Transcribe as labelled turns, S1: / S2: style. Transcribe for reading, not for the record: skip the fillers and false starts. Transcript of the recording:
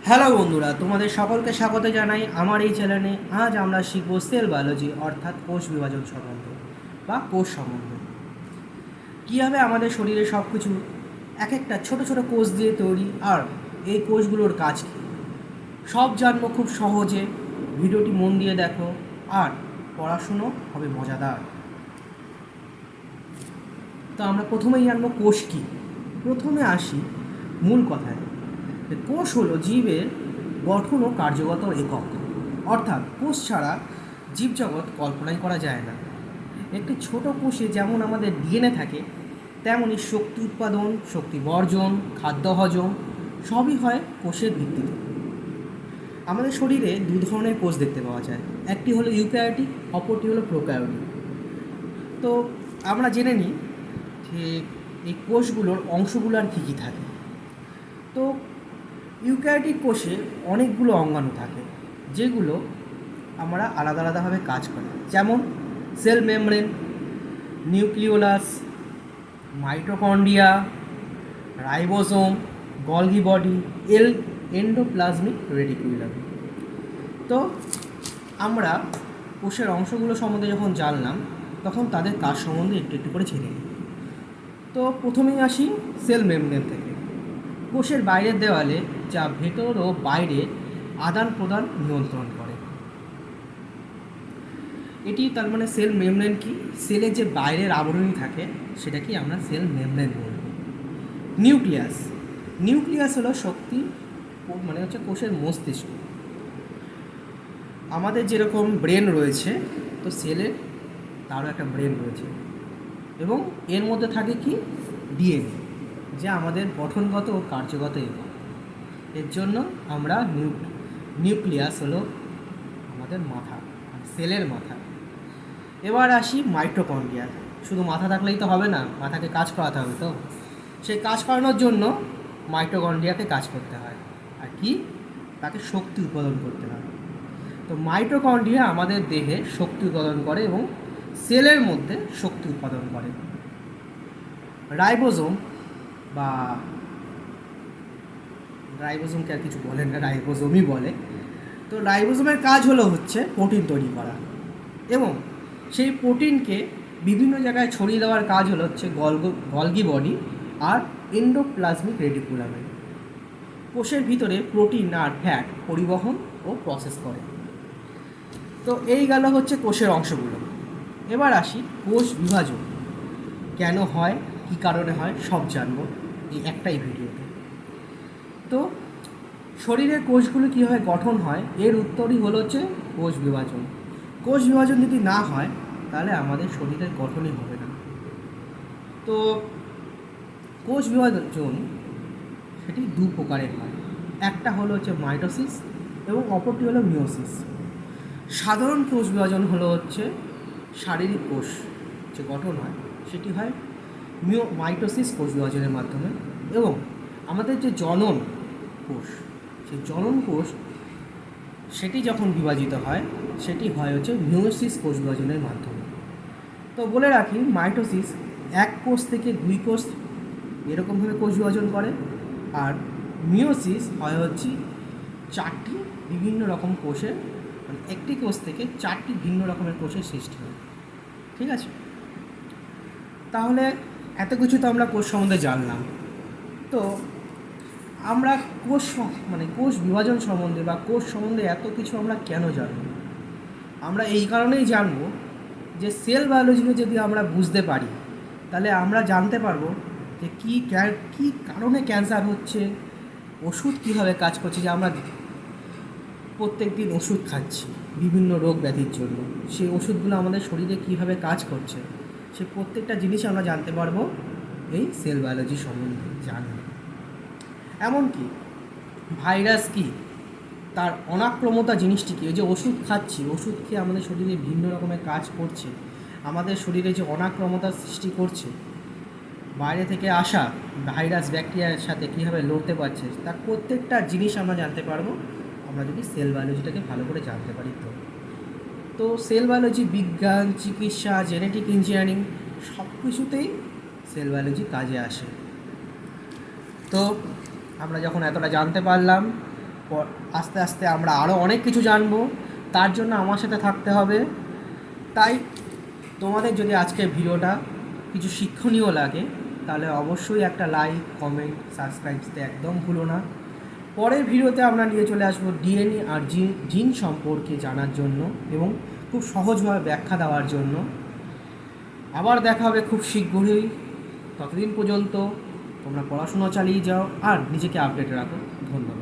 S1: Hello বন্ধুরা, তোমাদের সকলকে স্বাগত জানাই আমার এই চ্যানেলে। আজ আমরা শিখব সেল বায়োলজি অর্থাৎ কোষ বিভাজন সম্বন্ধে বা কোষ সম্বন্ধে। কীভাবে আমাদের শরীরে সব কিছু এক একটা ছোট ছোট কোষ দিয়ে তৈরি, আর এই কোষগুলোর কাজ কী সব জানবো খুব সহজে। ভিডিওটি মন দিয়ে দেখো আর পড়াশুনো হবে মজাদার। তো আমরা প্রথমেই জানবো কোষ কী। প্রথমে আসি মূল কথায়। কোষ হলো জীবের গঠন ও কার্যগত একক, অর্থাৎ কোষ ছাড়া জীবজগৎ কল্পনাই করা যায় না। একটি ছোট কোষে যেমন আমাদের ডিএনএ থাকে, তেমনি শক্তি উৎপাদন, শক্তি বর্জন, খাদ্য হজম সবই হয় কোষের ভিত্তিতে। আমাদের শরীরে দু ধরনের কোষ দেখতে পাওয়া যায়, একটি হলো ইউক্যারিওটিক, অপরটি হলো প্রোক্যারিওটিক। তো আমরা জেনে নিই যে এই কোষগুলোর অংশগুলো আর কী কী থাকে। তো ইউক্যারিওটিক কোষে অনেকগুলো অঙ্গাণু থাকে, যেগুলো আমরা আলাদা আলাদাভাবে কাজ করে, যেমন cell membrane, nucleolus, mitochondria, ribosome, Golgi body, endoplasmic reticulum. তো আমরা কোষের অংশগুলো সম্বন্ধে যখন জানলাম, তখন তাদের কাজ সম্বন্ধে একটু একটু করে জেনে নিই। তো প্রথমেই আসি সেল মেমব্রেন থেকে। কোষের বাইরের দেওয়ালে, যা ভেতর ও বাইরে আদান প্রদান নিয়ন্ত্রণ করে। এটি তার মানে সেল মেমব্রেন কি, সেলের যে বাইরের আবরণী থাকে সেটাকেই আমরা সেল মেমব্রেন বলব। নিউক্লিয়াস, নিউক্লিয়াস হলো শক্তি মানে হচ্ছে কোষের মস্তিষ্ক। আমাদের যেরকম ব্রেন রয়েছে, তো সেলের তারও একটা ব্রেন রয়েছে, এবং এর মধ্যে থাকে কি ডিএনএ, যা আমাদের গঠনগত ও কার্যগত একক। এর জন্য আমরা নিউক্লিয়াস হলো আমাদের মাথা, সেলের মাথা। এবার আসি মাইটোকন্ড্রিয়া। শুধু মাথা থাকলেই তো হবে না, মাথাকে কাজ করাতে হবে। তো সেই কাজ করানোর জন্য মাইটোকন্ড্রিয়াকে কাজ করতে হয়, আর কি তাকে শক্তি উৎপাদন করতে হয়। তো মাইটোকন্ড্রিয়া আমাদের দেহে শক্তি উৎপাদন করে এবং সেলের মধ্যে শক্তি উৎপাদন করে। রাইবোসোম বা রাইবোসোমকে আর কিছু বলেন না, রাইবোসোমই বলে। তো রাইবোসোমের কাজ হচ্ছে প্রোটিন তৈরি করা, এবং সেই প্রোটিনকে বিভিন্ন জায়গায় ছড়িয়ে দেওয়ার কাজ হচ্ছে গলগি বডি আর এন্ডোপ্লাজমিক রেটিকুলামের। কোষের ভিতরে প্রোটিন আর ফ্যাট পরিবহন ও প্রসেস করে। তো এই গেল হচ্ছে কোষের অংশগুলো। এবার আসি কোষ বিভাজন কেন হয়, কী কারণে হয়, সব জানবো এই একটাই ভিডিওতে। তো শরীরের কোষগুলো কীভাবে গঠন হয়, এর উত্তরই হচ্ছে কোষ বিভাজন। কোষ বিভাজন যদি না হয়, তাহলে আমাদের শরীরের গঠনই হবে না। তো কোষ বিভাজন সেটি দু প্রকারের হয়, একটা হচ্ছে মাইটোসিস এবং অপরটি হলো মিওসিস। সাধারণ কোষ বিভাজন হচ্ছে শারীরিক কোষ যে গঠন হয়, সেটি হয় মাইটোসিস কোষ বিভাজনের মাধ্যমে, এবং আমাদের যে জনন কোষ, সেই জনন কোষ সেটি যখন বিভাজিত হয়, সেটি হয় হচ্ছে মিওসিস কোষ বিভাজনের মাধ্যমে। তো বলে রাখি, মাইটোসিস এক কোষ থেকে দুই কোষ এরকমভাবে কোষ বিভাজন করে, আর মিওসিস হয় হচ্ছে চারটি বিভিন্ন রকম কোষের, মানে একটি কোষ থেকে চারটি ভিন্ন রকমের কোষের সৃষ্টি হয়। ঠিক আছে, তাহলে এত কিছু তো আমরা কোষ সম্বন্ধে জানলাম। তো আমরা কোষ বিভাজন সম্বন্ধে বা কোষ সম্বন্ধে এত কিছু আমরা কেন জানব? আমরা এই কারণেই জানব যে সেল বায়োলজিকে যদি আমরা বুঝতে পারি, তাহলে আমরা জানতে পারবো যে কী কারণে ক্যান্সার হচ্ছে, ওষুধ কীভাবে কাজ করছে, যে আমরা প্রত্যেক দিন ওষুধ খাচ্ছি বিভিন্ন রোগ ব্যাধির জন্য, সেই ওষুধগুলো আমাদের শরীরে কীভাবে কাজ করছে, সে প্রত্যেকটা জিনিস আমরা জানতে পারবো এই সেল বায়োলজি সম্বন্ধে জানলে। এমনকি ভাইরাস কি, তার অনাক্রমতা জিনিসটি কি, এই যে ওষুধ খাচ্ছি, ওষুধ খেয়ে আমাদের শরীরে ভিন্ন রকমের কাজ করছে, আমাদের শরীরে যে অনাক্রমতা সৃষ্টি করছে, বাইরে থেকে আসা ভাইরাস ব্যাকটেরিয়ার সাথে কীভাবে লড়তে পারছে, তার প্রত্যেকটা জিনিস আমরা জানতে পারবো আমরা যদি সেল বায়োলজিটাকে ভালো করে জানতে পারি। তো সেল বায়োলজি বিজ্ঞান, চিকিৎসা, জেনেটিক ইঞ্জিনিয়ারিং সব কিছুতেই সেল বায়োলজি কাজে আসে। তো আমরা যখন এতটা জানতে পারলাম, আস্তে আস্তে আমরা আরও অনেক কিছু জানবো। তার জন্য আমার সাথে থাকতে হবে। তাই তোমাদের যদি আজকের ভিডিওটা কিছু শিক্ষণীয় লাগে তাহলে অবশ্যই একটা লাইক, কমেন্ট, সাবস্ক্রাইব দিতে একদম ভুলো না। পরের ভিডিওতে আমরা নিয়ে চলে আসবো ডিএনএ আর জিন সম্পর্কে জানার জন্য এবং খুব সহজভাবে ব্যাখ্যা দেওয়ার জন্য। আবার দেখা হবে খুব শীঘ্রই। ততদিন পর্যন্ত তোমরা পড়াশোনা চালিয়ে যাও আর নিজেকে আপডেট রাখো। ধন্যবাদ।